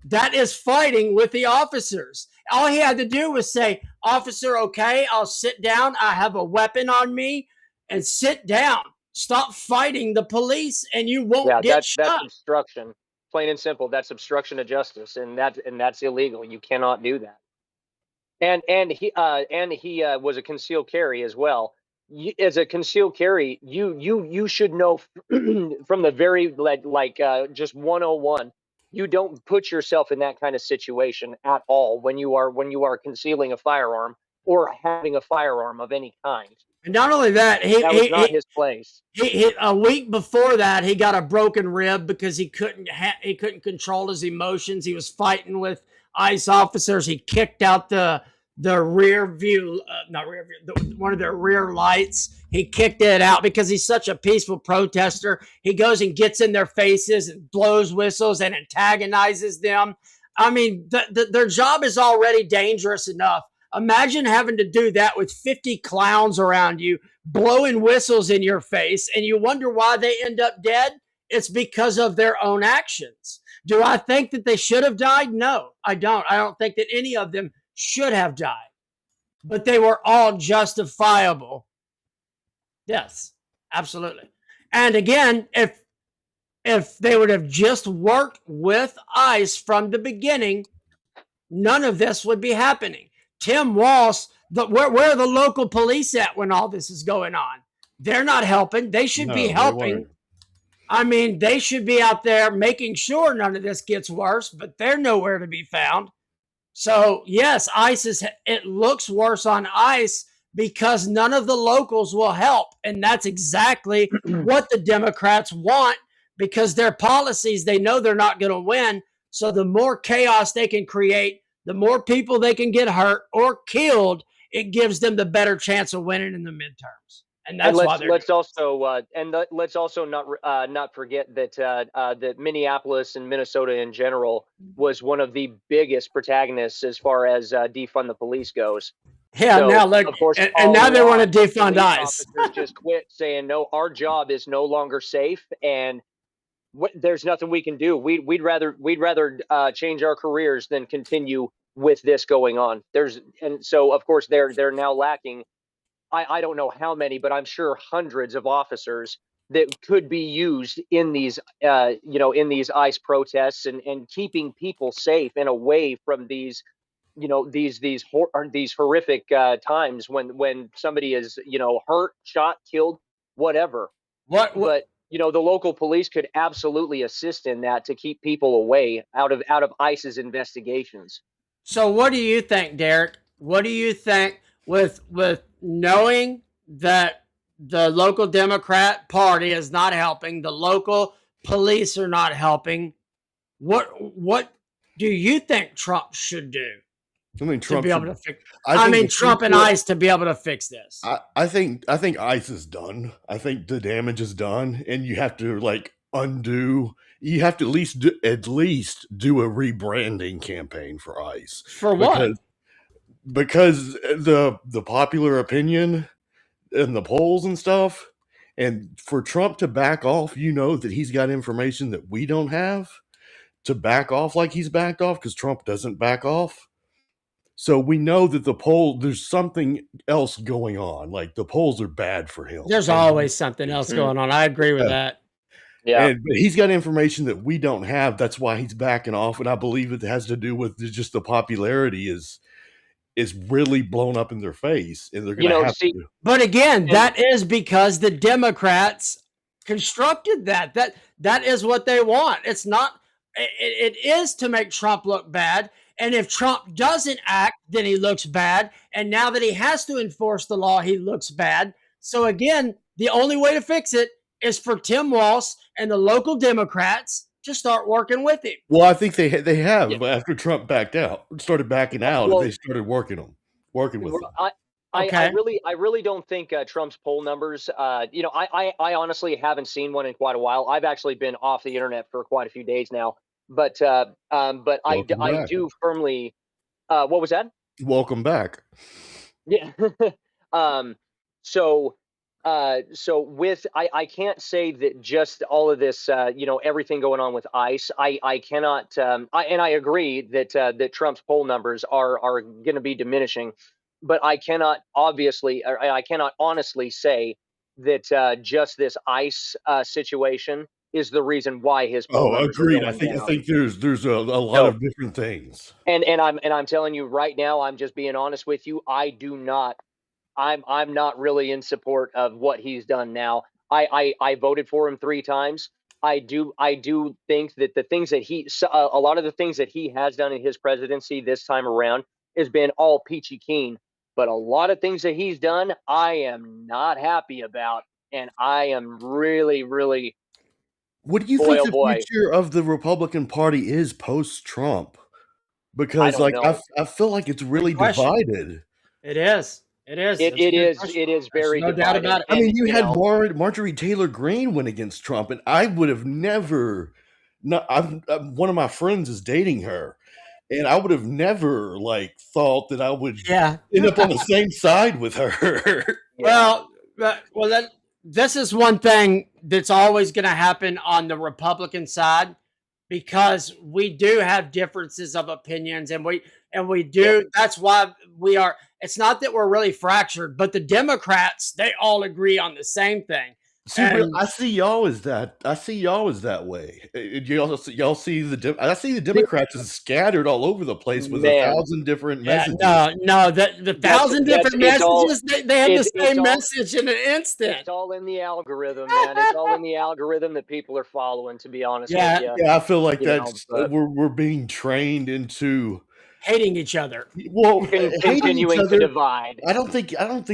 That is fighting with the officers. All he had to do was say, "Officer, okay, I'll sit down. I have a weapon on me," and sit down. Stop fighting the police and you won't Yeah, get that's shot. obstruction. Plain and simple. That's obstruction of justice, and that's illegal. You cannot do that. And he was a concealed carry as well. As a concealed carry, you should know from the very just 101. You don't put yourself in that kind of situation at all when you are concealing a firearm or having a firearm of any kind. And not only that, That was not his place. he a week before that he got a broken rib because he couldn't control his emotions. He was fighting with ICE officers. He kicked out the rear view, not rear view, one of their rear lights. He kicked it out because he's such a peaceful protester. He goes and gets in their faces and blows whistles and antagonizes them. I mean, their job is already dangerous enough. Imagine having to do that with 50 clowns around you, blowing whistles in your face, and you wonder why they end up dead? It's because of their own actions. Do I think that they should have died? No, I don't. I don't think that any of them should have died, but they were all justifiable. Yes, absolutely. And again, if they would have just worked with ICE from the beginning, none of this would be happening. Tim Walsh, where are the local police at when all this is going on? They're not helping. They should be helping. I mean, they should be out there making sure none of this gets worse, but they're nowhere to be found. So, yes, it looks worse on ICE because none of the locals will help. And that's exactly what the Democrats want, because their policies, they know they're not going to win. So the more chaos they can create, the more people they can get hurt or killed, it gives them the better chance of winning in the midterms. And that's why let's also not forget that that Minneapolis and Minnesota in general was one of the biggest protagonists as far as defund the police goes. Yeah, so, now look, of course, and now they want to defund ICE. Officers just quit, saying no, our job is no longer safe, and there's nothing we can do. We'd rather change our careers than continue with this going on. And so of course they're now lacking I don't know how many, but I'm sure hundreds of officers that could be used in these in these ICE protests and keeping people safe and away from these these horrific times when somebody is hurt, shot, killed, whatever. What But the local police could absolutely assist in that to keep people away out of ICE's investigations. So what do you think, Derek? What do you think with knowing that the local Democrat Party is not helping, the local police are not helping? What do you think Trump should do I mean, to Trump be able should. to fix? I I think mean, the Trump and future- ICE to be able to fix this. I think ICE is done. I think the damage is done, and you have to undo. You have to at least do a rebranding campaign for ICE For what? because the popular opinion and the polls and stuff, and for Trump to back off, that he's got information that we don't have, to back off like he's backed off, because Trump doesn't back off. So we know that there's something else going on. Like the polls are bad for him. There's always something else going on. I agree with that. Yeah. But he's got information that we don't have. That's why he's backing off. And I believe it has to do with just the popularity is really blown up in their face. And they're going to have to. But again, that is because the Democrats constructed that. That is what they want. It's not. It is to make Trump look bad. And if Trump doesn't act, then he looks bad. And now that he has to enforce the law, he looks bad. So again, the only way to fix it is for Tim Walz and the local Democrats to start working with him. Well, I think they have after Trump started backing out, Well, and they started working with them. I really don't think Trump's poll numbers. I honestly haven't seen one in quite a while. I've actually been off the internet for quite a few days now. But I do firmly. What was that? Welcome back. Yeah. So with I can't say that just all of this everything going on with ICE. I cannot and I agree that that Trump's poll numbers are going to be diminishing, but I cannot honestly say that just this ICE situation is the reason why his poll numbers agreed. are going I think there's a lot of different things. And I'm telling you right now, I'm just being honest with you. I'm not really in support of what he's done now. I voted for him 3 times. I do think that a lot of the things that he has done in his presidency this time around has been all peachy keen. But a lot of things that he's done, I am not happy about, and I am really, really. What do you think the future of the Republican Party is post-Trump? Because I feel like it's really divided. It is. It is. It is very no doubt about it. I mean, you had Marjorie Taylor Greene win against Trump, and I would have never. One of my friends is dating her, and I would have never thought that I would end up on the same side with her. This is one thing that's always going to happen on the Republican side, because we do have differences of opinions, and we do. That's why we are. It's not that we're really fractured, but the Democrats, they all agree on the same thing. I see y'all as that. I see y'all as that way. Y'all see I see the Democrats as scattered all over the place with 1,000 different messages. No, the 1,000 different messages. They have the same message in an instant. It's all in the algorithm, man. It's all in the algorithm that people are following. To be honest with you. Yeah, I feel like we're being trained into hating each other. Well, continuing to divide. I don't think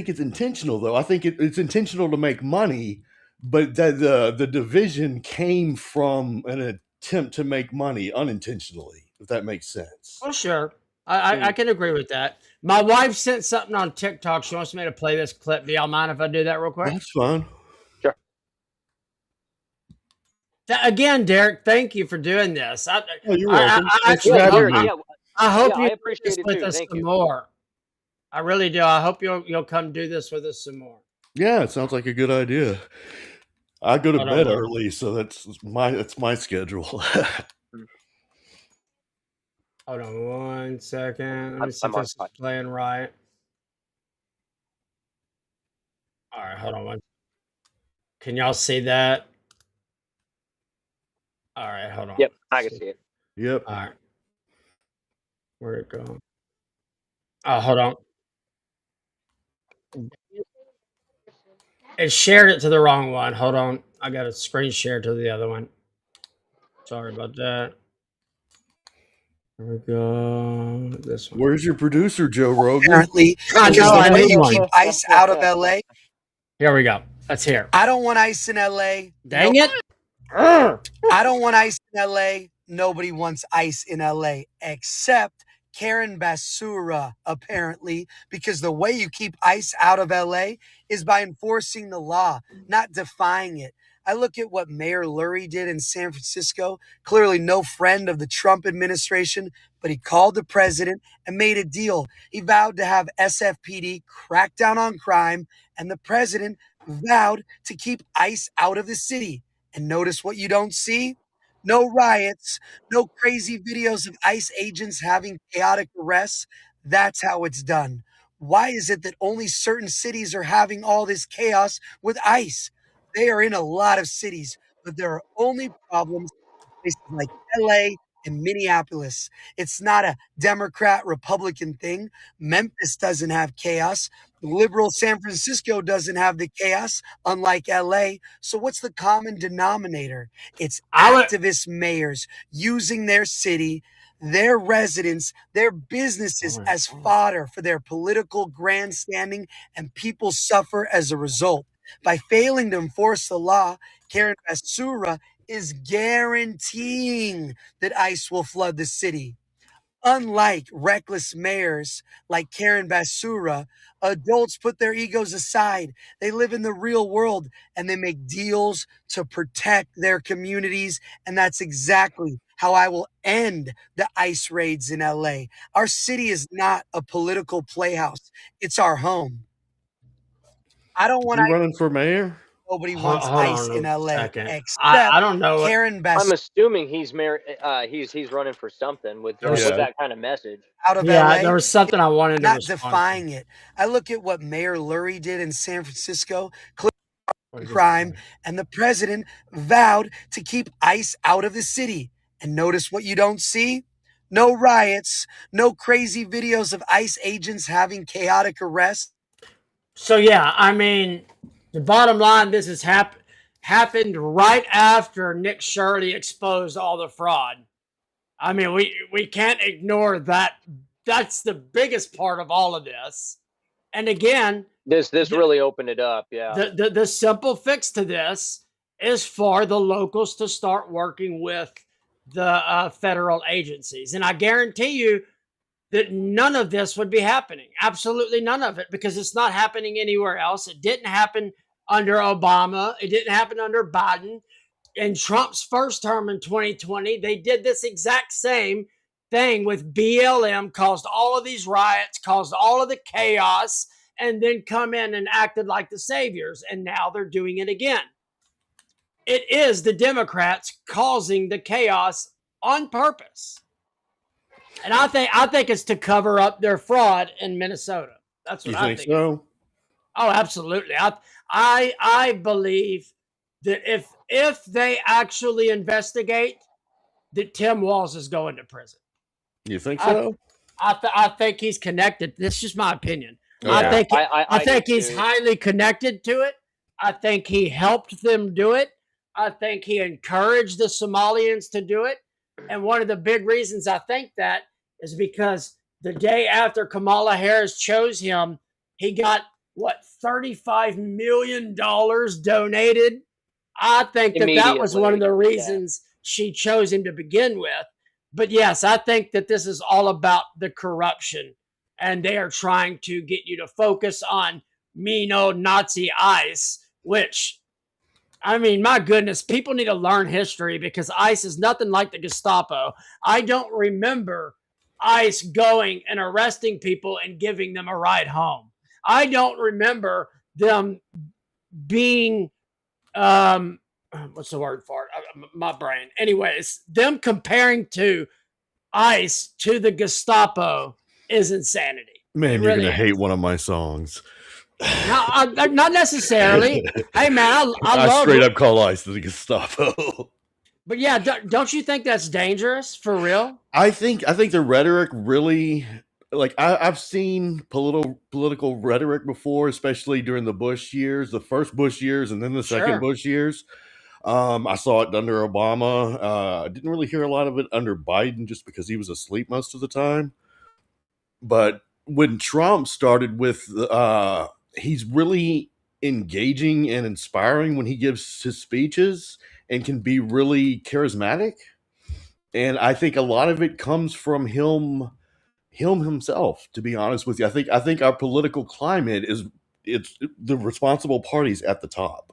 it's intentional though. I think it's intentional to make money. But the division came from an attempt to make money unintentionally, if that makes sense. Oh, sure. I can agree with that. My wife sent something on TikTok. She wants me to play this clip. Do y'all mind if I do that real quick? That's fine. Sure. Again, Derek, thank you for doing this. You're welcome. I hope you appreciate it with us some more. I really do. I hope you'll come do this with us some more. Yeah, it sounds like a good idea. I go to bed early, so that's my schedule. Hold on 1 second. Let me see if this is playing right. All right, hold on. Can y'all see that? All right, hold on. Yep, I can see it. Yep. All right. Where'd it go? Oh, hold on. It shared it to the wrong one. Hold on. I got a screen share to the other one. Sorry about that. Here we go. This one. Where's your producer, Joe Rogan? Apparently, I because know, the I way need you one. keep ICE out of LA, Here we go. Let's hear. I don't want ICE in LA. Dang it. Urgh. I don't want ICE in LA. Nobody wants ICE in LA except Karen Basura, apparently, because the way you keep ICE out of LA is by enforcing the law, not defying it. I look at what Mayor Lurie did in San Francisco, clearly no friend of the Trump administration, but he called the president and made a deal. He vowed to have SFPD crack down on crime, and the president vowed to keep ICE out of the city. And notice what you don't see? No riots, no crazy videos of ICE agents having chaotic arrests. That's how it's done. Why is it that only certain cities are having all this chaos with ICE? They are in a lot of cities, but there are only problems in places like LA and Minneapolis. It's not a Democrat Republican thing. Memphis doesn't have chaos. Liberal San Francisco doesn't have the chaos, unlike LA. So, what's the common denominator? It's activist mayors using their city, their residents, their businesses as fodder for their political grandstanding, and people suffer as a result. By failing to enforce the law, Karen Basura is guaranteeing that ICE will flood the city. Unlike reckless mayors like Karen Basura, adults put their egos aside. They live in the real world and they make deals to protect their communities. And that's exactly how I will end the ICE raids in LA. Our city is not a political playhouse, it's our home. I don't want You ICE. running for mayor? Nobody wants ICE in LA except I don't know. Karen I'm Basura assuming he's he's running for something with There was- with that kind of message. out of Yeah, LA. there was something I wanted to Not respond defying it. I look at what Mayor Lurie did in San Francisco, to. crime, and the president vowed to keep ICE out of the city. And notice what you don't see? No riots, no crazy videos of ICE agents having chaotic arrests. So yeah, I mean, the bottom line, this has happened right after Nick Shirley exposed all the fraud. I mean, we can't ignore that. That's the biggest part of all of this. And again, This really opened it up. Yeah. the simple fix to this is for the locals to start working with the federal agencies. And I guarantee you that none of this would be happening. Absolutely none of it, because it's not happening anywhere else. It didn't happen under Obama. It didn't happen under Biden. In Trump's first term in 2020, they did this exact same thing with BLM, caused all of these riots, caused all of the chaos, and then come in and acted like the saviors. And now they're doing it again. It is the Democrats causing the chaos on purpose. And I think it's to cover up their fraud in Minnesota. That's what You I think so? Oh, absolutely. I believe that if they actually investigate, that Tim Walz is going to prison. You think so? I think he's connected. This is just my opinion. Okay. I think do he's too. highly connected to it. I think he helped them do it. I think he encouraged the Somalians to do it. And one of the big reasons I think that is because the day after Kamala Harris chose him, he got what, $35 million donated. I think that was one of the reasons she chose him to begin with. But yes, I think that this is all about the corruption, and they are trying to get you to focus on mean old Nazi ICE, which, I mean, my goodness, people need to learn history, because ICE is nothing like the Gestapo. I don't remember ICE going and arresting people and giving them a ride home. I don't remember them being, what's the word for it? My brain. Anyways, them comparing to ICE to the Gestapo is insanity. Man, It you're really gonna is. hate one of my songs. No, not necessarily. Hey, man, I I love straight up call ICE the Gestapo. But yeah, don't you think that's dangerous for real? I think the rhetoric really, like, I've seen political rhetoric before, especially during the Bush years, the first Bush years, and then the second Sure. Bush years. I saw it under Obama. I didn't really hear a lot of it under Biden just because he was asleep most of the time. But when Trump started with, he's really engaging and inspiring when he gives his speeches and can be really charismatic. And I think a lot of it comes from him himself, to be honest with you. I think our political climate is, it's the responsible parties at the top.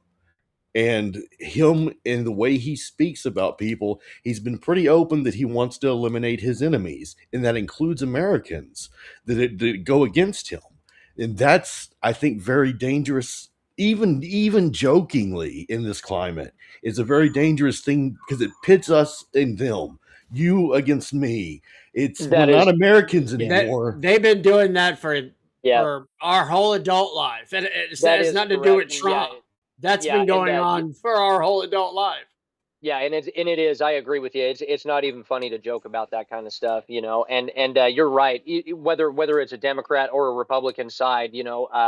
And him and the way he speaks about people, he's been pretty open that he wants to eliminate his enemies, and that includes Americans that go against him. And that's, I think, very dangerous. Even jokingly in this climate, it's a very dangerous thing because it pits us and them, you against me. We're That not is, Americans yeah, anymore. They've been doing that yeah, for our whole adult life, and it that has is nothing to do with correct. And yeah, Trump. That's yeah, been and going on for our whole adult life. yeah, and it is. I agree with you. It's not even funny to joke about that kind of stuff, you know. And you're right. Whether it's a Democrat or a Republican side, going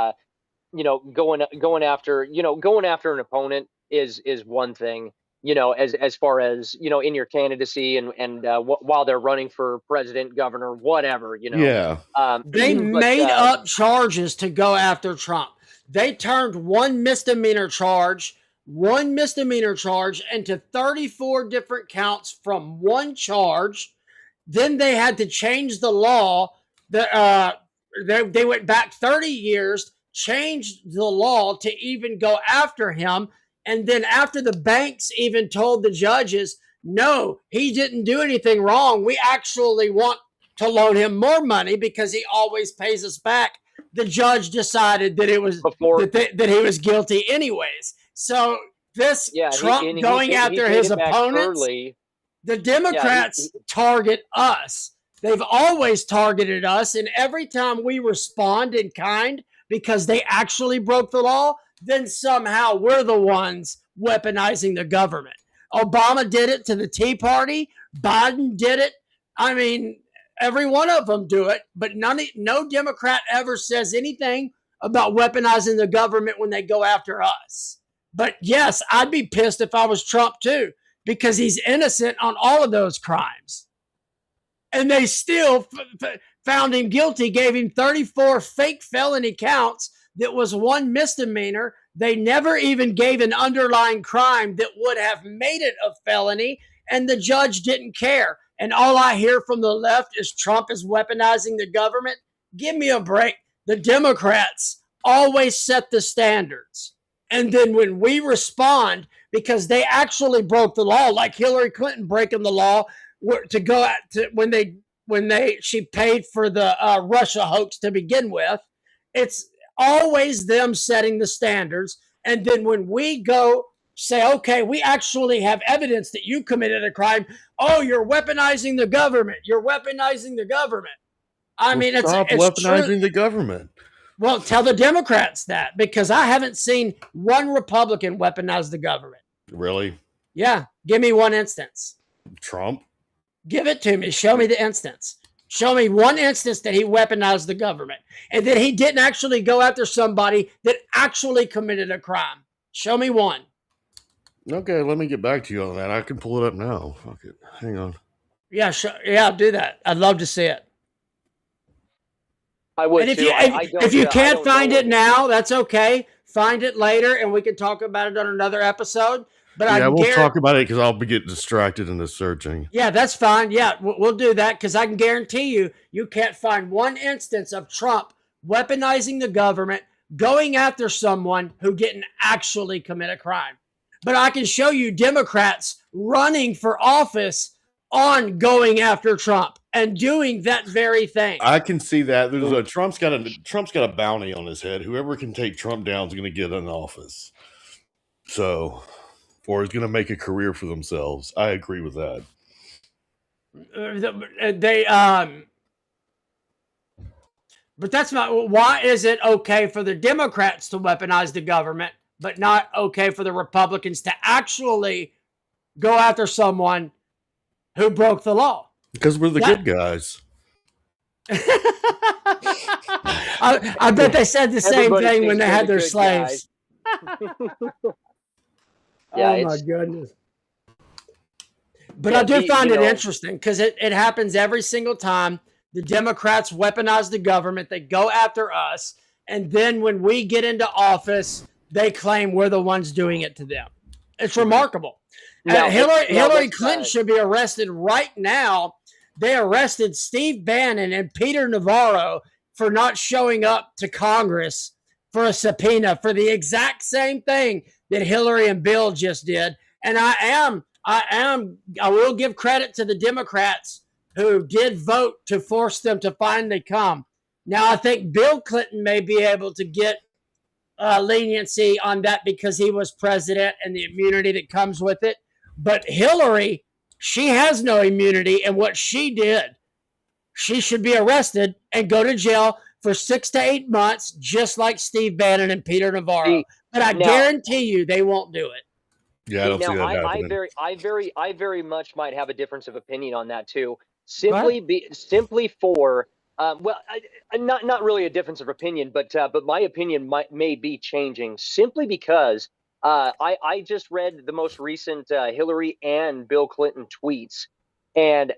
after an opponent is one thing, as far as in your candidacy and while they're running for president, governor, whatever. Yeah. They But made up charges to go after Trump. They turned one misdemeanor charge into 34 different counts from one charge. Then they had to change the law. They went back 30 years, changed the law to even go after him. And then after the banks even told the judges, no, he didn't do anything wrong, we actually want to loan him more money because he always pays us back. The judge decided that it was that he was guilty anyways. So this Trump going after his opponents, early. The Democrats target us. They've always targeted us, and every time we respond in kind because they actually broke the law, then somehow we're the ones weaponizing the government. Obama did it to the Tea Party. Biden did it. I mean, every one of them do it, but no Democrat ever says anything about weaponizing the government when they go after us. But yes, I'd be pissed if I was Trump too, because he's innocent on all of those crimes. And they still found him guilty, gave him 34 fake felony counts that was one misdemeanor. They never even gave an underlying crime that would have made it a felony, and the judge didn't care. And all I hear from the left is Trump is weaponizing the government. Give me a break. The Democrats always set the standards. And then when we respond, because they actually broke the law, like Hillary Clinton breaking the law to go to when she paid for the Russia hoax to begin with. It's always them setting the standards. And then when we go say, okay, we actually have evidence that you committed a crime. Oh, you're weaponizing the government. You're weaponizing the government. I mean, stop weaponizing the government. Well, tell the Democrats that, because I haven't seen one Republican weaponize the government. Really? Yeah. Give me one instance. Trump? Give it to me. Show me the instance. Show me one instance that he weaponized the government and that he didn't actually go after somebody that actually committed a crime. Show me one. Okay, let me get back to you on that. I can pull it up now. Fuck it. Hang on. Yeah, yeah, do that. I'd love to see it. I would. And if you can't find it now, that's okay. Find it later, and we can talk about it on another episode. But yeah, we'll talk about it because I'll get distracted in the searching. Yeah, that's fine. Yeah, we'll do that because I can guarantee you can't find one instance of Trump weaponizing the government, going after someone who didn't actually commit a crime. But I can show you Democrats running for office on going after Trump and doing that very thing. I can see that. There's Trump's got a bounty on his head. Whoever can take Trump down is going to get in office. So, or is going to make a career for themselves. I agree with that. But that's not why is it okay for the Democrats to weaponize the government, but not okay for the Republicans to actually go after someone who broke the law? Because we're the That- good guys. I bet they said the same Everybody thing when thinks they they're had the their good slaves. Yeah, Oh my it's goodness. But yeah, I do find you it know, interesting because it happens every single time. The Democrats weaponize the government, they go after us. And then when we get into office, they claim we're the ones doing it to them. It's remarkable. now, Hillary let's, Clinton should be arrested right now. They arrested Steve Bannon and Peter Navarro for not showing up to Congress for a subpoena for the exact same thing that Hillary and Bill just did. And I will give credit to the Democrats who did vote to force them to finally come. Now, I think Bill Clinton may be able to get leniency on that because he was president and the immunity that comes with it. But Hillary, she has no immunity. And what she did, she should be arrested and go to jail for 6 to 8 months, just like Steve Bannon and Peter Navarro. But I guarantee you they won't do it. Yeah, I don't see that happening. I very much might have a difference of opinion on that too. Simply for not really a difference of opinion, but my opinion may be changing simply because I just read the most recent Hillary and Bill Clinton tweets, and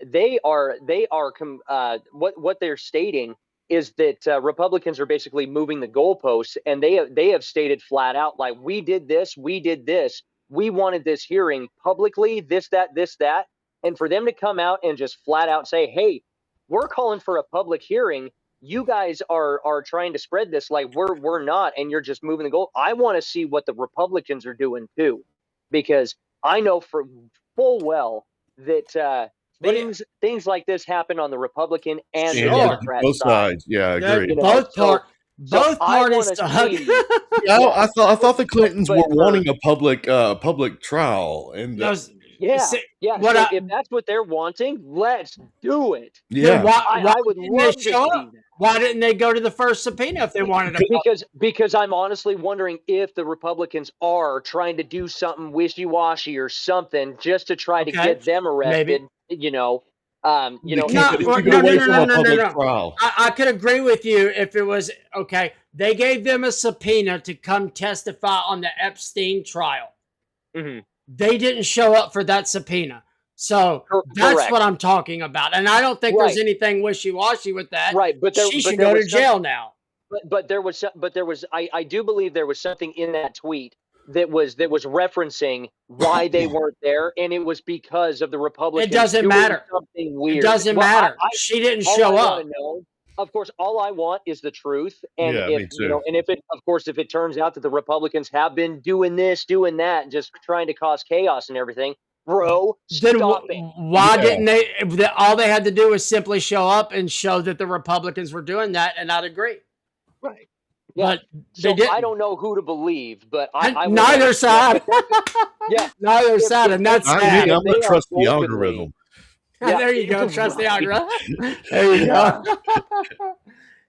what they're stating is that Republicans are basically moving the goalposts, and they have stated flat out, like, we did this, we wanted this hearing publicly, this, that. And for them to come out and just flat out say, hey, we're calling for a public hearing. You guys are trying to spread this like we're not, and you're just moving the goal. I want to see what the Republicans are doing too, because I know for full well that things like this happen on the Republican and the Democrat both side. sides. Yeah, I agree. Both parties to hug. I thought the Clintons were wanting a public trial, and if that's what they're wanting, let's do it. Yeah, I would love to see that. Why didn't they go to the first subpoena if they wanted to? Because I'm honestly wondering if the Republicans are trying to do something wishy-washy or something just to try to get them arrested. No. I could agree with you if it was okay. They gave them a subpoena to come testify on the Epstein trial. Mm-hmm. They didn't show up for that subpoena. So that's what I'm talking about. And I don't think there's anything wishy-washy with that. Right, but she should go to jail now. But there was I do believe there was something in that tweet that was referencing why they weren't there, and it was because of the Republicans. It doesn't matter. Something weird. It doesn't matter. She didn't show up. Of course, all I want is the truth, and me too. And if it turns out that the Republicans have been doing this, doing that, and just trying to cause chaos and everything, bro, stop it. Why didn't they? All they had to do was simply show up and show that the Republicans were doing that, and I'd agree. Right. Yeah. But I don't know who to believe, but neither side. Neither side, and that's sad. I'm gonna trust the algorithm. Yeah. There you go. Trust the algorithm. There you go.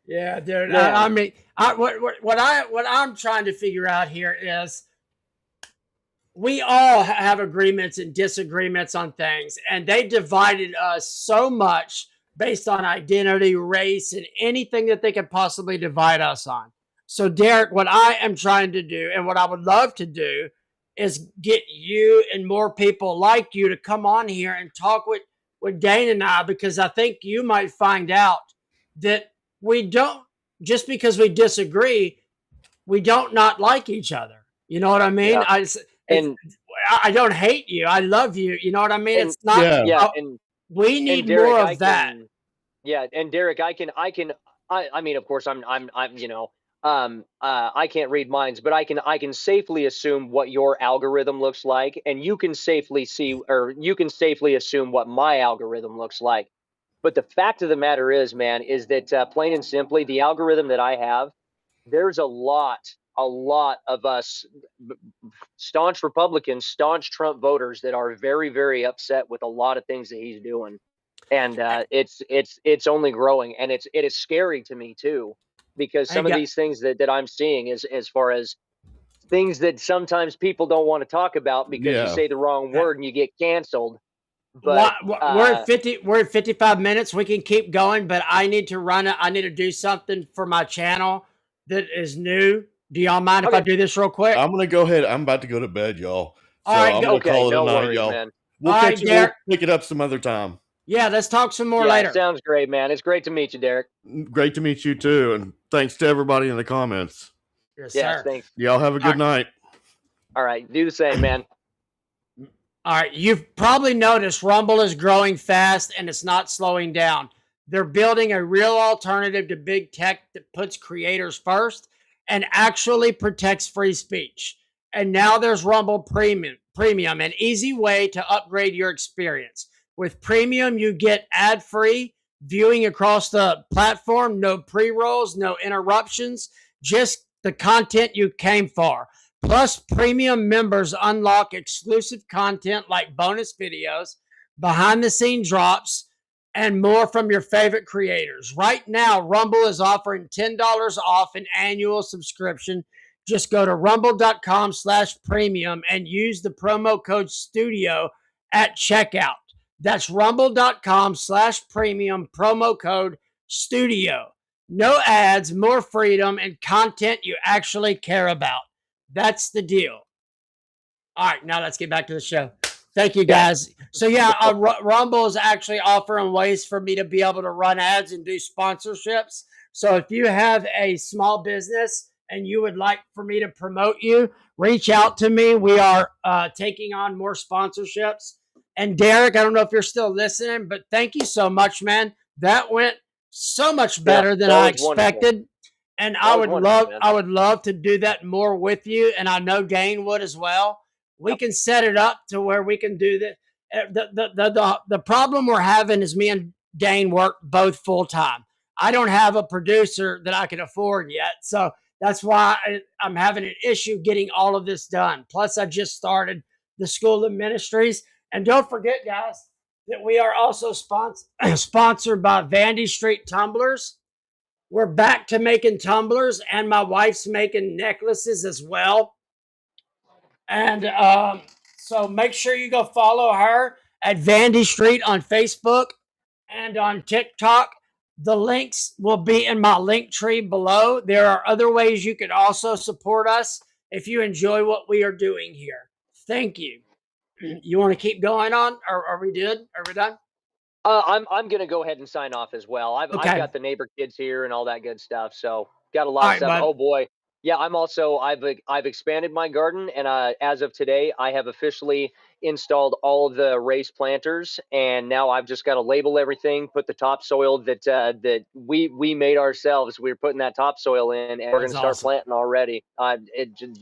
Yeah, dude. Yeah. I mean, what I'm trying to figure out here is we all have agreements and disagreements on things, and they divided us so much based on identity, race, and anything that they could possibly divide us on. So, Derek, what I am trying to do and what I would love to do is get you and more people like you to come on here and talk with Dane and I, because I think you might find out that we don't, just because we disagree, we don't not like each other. You know what I mean? Yeah. I don't hate you. I love you. You know what I mean? It's not. And we need Derek, more of that. And Derek, I mean, of course, I'm I can't read minds, but I can safely assume what your algorithm looks like, and you can safely assume what my algorithm looks like. But the fact of the matter is, man, is that plain and simply, the algorithm that I have, there's a lot of us staunch Republicans, staunch Trump voters that are very, very upset with a lot of things that he's doing. and it's only growing, and it is scary to me too, because Hey, some of these things that I'm seeing is as far as things that sometimes people don't want to talk about because you Yeah. say the wrong word and you get canceled. But we're at 50, we're at 55 minutes. We can keep going, but I need to run it. I need to do something for my channel that is new. Do y'all mind if I okay, do this real quick? I'm gonna go ahead. I'm about to go to bed, y'all. All So right, I'm go. gonna okay, call it a no night, worries, y'all. man. We'll All catch right, it. We'll Derek. pick it up some other time. Yeah, let's talk some more Yeah, later. sounds great, man. It's great to meet you, Derek. Great to meet you too, and thanks to everybody in the comments. Yes, Yes, sir. thanks. Y'all have a All good right. night. All right, do the same, man. All right, you've probably noticed Rumble is growing fast and it's not slowing down. They're building a real alternative to big tech that puts creators first and actually protects free speech. And now there's Rumble Premium, an easy way to upgrade your experience. With Premium, you get ad-free viewing across the platform, no pre-rolls, no interruptions, just the content you came for. Plus, premium members unlock exclusive content like bonus videos, behind the scene drops, and more from your favorite creators. Right now, Rumble is offering $10 off an annual subscription. Just go to rumble.com/premium and use the promo code STUDIO at checkout. That's rumble.com/premium, promo code STUDIO. No ads, more freedom, and content you actually care about. That's the deal. All right, now let's get back to the show. Thank you, guys. So yeah, Rumble is actually offering ways for me to be able to run ads and do sponsorships. So if you have a small business and you would like for me to promote you, reach out to me. We are taking on more sponsorships. And Derek, I don't know if you're still listening, but thank you so much, man. That went so much better than I expected. And I would love to do that more with you. And I know Dane would as well. We can set it up to where we can do that. The problem we're having is me and Dane work both full time. I don't have a producer that I can afford yet. So that's why I'm having an issue getting all of this done. Plus, I just started the School of Ministries. And don't forget, guys, that we are also sponsored by Vandy Street Tumblers. We're back to making tumblers, and my wife's making necklaces as well. And so make sure you go follow her at Vandy Street on Facebook and on TikTok. The links will be in my link tree below. There are other ways you can also support us if you enjoy what we are doing here. Thank you. You want to keep going on? Are we good? Are we done? I'm gonna go ahead and sign off as well. I've got the neighbor kids here and all that good stuff, so got a lot of stuff. Oh boy, yeah. I've expanded my garden, and as of today, I have officially installed all of the raised planters, and now I've just got to label everything, put the topsoil that we made ourselves. We're putting that topsoil in, and we're gonna start planting already.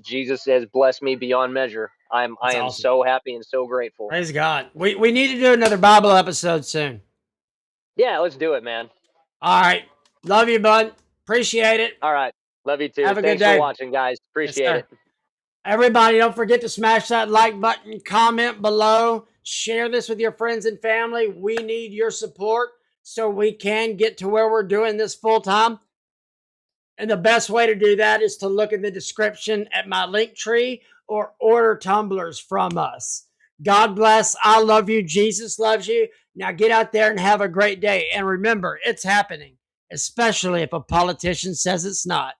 Jesus has blessed me beyond measure. I am so happy and so grateful. Praise God. We need to do another Bible episode soon. Yeah, let's do it, man. All right. Love you, bud. Appreciate it. All right. Love you too. Have a Thanks good day for watching, guys. Appreciate it. Everybody, don't forget to smash that like button, comment below, share this with your friends and family. We need your support so we can get to where we're doing this full time. And the best way to do that is to look in the description at my link tree or order tumblers from us. God bless. I love you. Jesus loves you. Now get out there and have a great day. And remember, it's happening, especially if a politician says it's not.